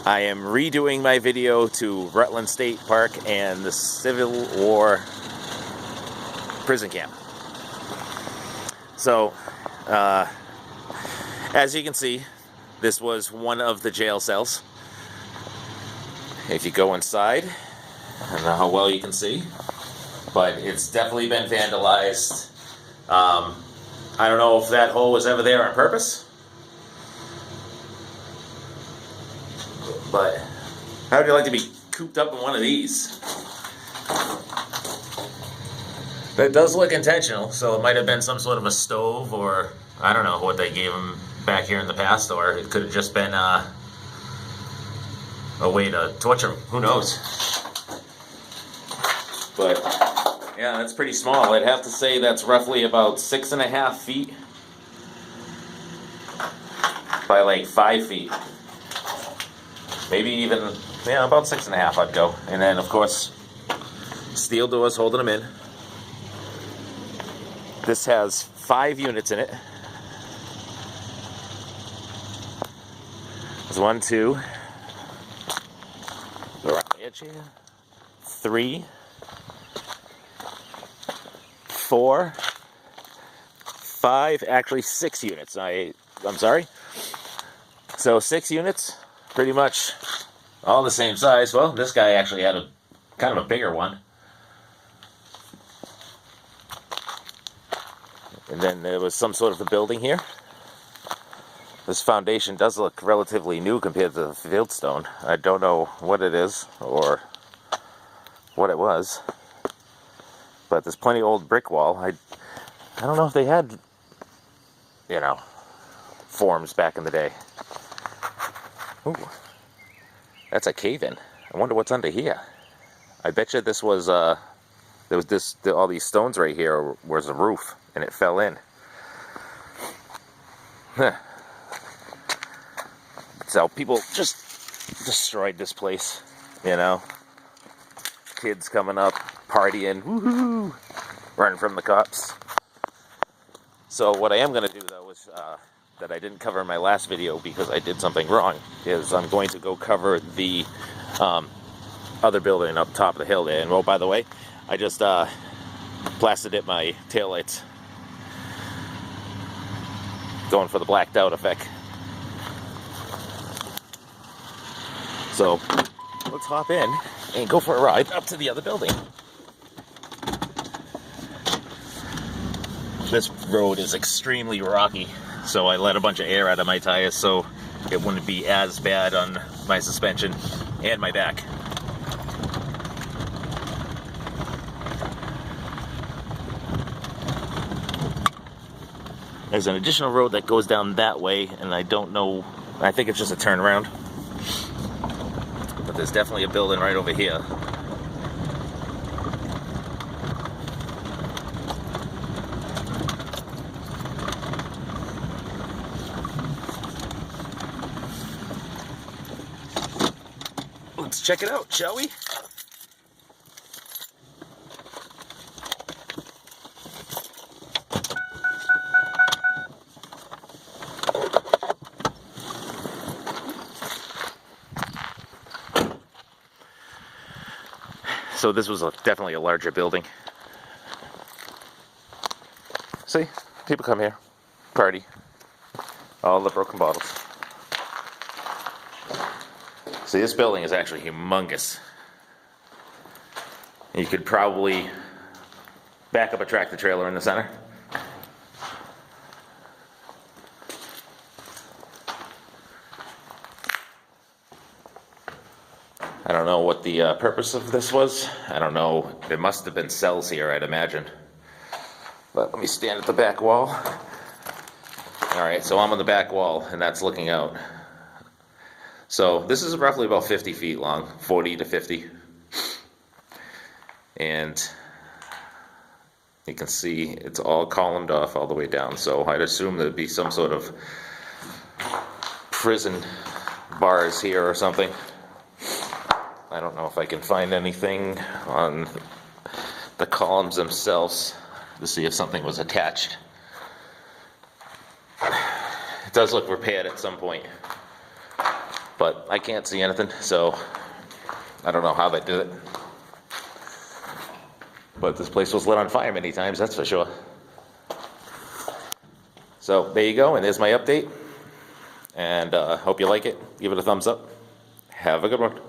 I am redoing my video to Rutland State Park and the Civil War prison camp. So, as you can see, this was one of the jail cells. If you go inside, I don't know how well you can see, but it's definitely been vandalized. I don't know if that hole was ever there on purpose, but how would you like to be cooped up in one of these? That does look intentional, so it might have been some sort of a stove, or I don't know what they gave them back here in the past, or it could have just been a way to torture them. Who knows? But yeah, that's pretty small. I'd have to say that's roughly about 6.5 feet by like 5 feet. Maybe even, yeah, about 6.5 I'd go. And then, of course, steel doors holding them in. This has 5 units in it. There's 1, 2, go around the edge here, 3, 4, 5, actually 6 units. I'm sorry. So 6 units, pretty much all the same size. Well, this guy actually had a kind of a bigger one. And then there was some sort of a building here. This foundation does look relatively new compared to the fieldstone. I don't know what it is or what it was, but there's plenty of old brick wall. I don't know if they had, you know, forms back in the day. Ooh, that's a cave-in. I wonder what's under here. I bet you this was there was all these stones right here was a roof, and it fell in. Huh. So people just destroyed this place, you know. Kids coming up, partying, woohoo, running from the cops. So what I am going to do, though, is that I didn't cover in my last video because I did something wrong, is I'm going to go cover the other building up top of the hill there. And, well, by the way, I just blasted at my taillights, going for the blacked out effect. So let's hop in and go for a ride up to the other building. This road is extremely rocky, so I let a bunch of air out of my tires so it wouldn't be as bad on my suspension and my back. There's an additional road that goes down that way, and I don't know, I think it's just a turnaround. But there's definitely a building right over here. Let's check it out, shall we? So this was definitely a larger building. See, people come here, party, all the broken bottles. See, this building is actually humongous. You could probably back up a tractor trailer in the center. I don't know what the purpose of this was. I don't know. There must have been cells here, I'd imagine. But let me stand at the back wall. Alright, so I'm on the back wall, and that's looking out. So this is roughly about 50 feet long, 40 to 50. And you can see it's all columned off all the way down. So I'd assume there'd be some sort of prison bars here or something. I don't know if I can find anything on the columns themselves to see if something was attached. It does look repaired at some point. But I can't see anything, so I don't know how they did it. But this place was lit on fire many times, that's for sure. So there you go, and there's my update. And hope you like it. Give it a thumbs up. Have a good one.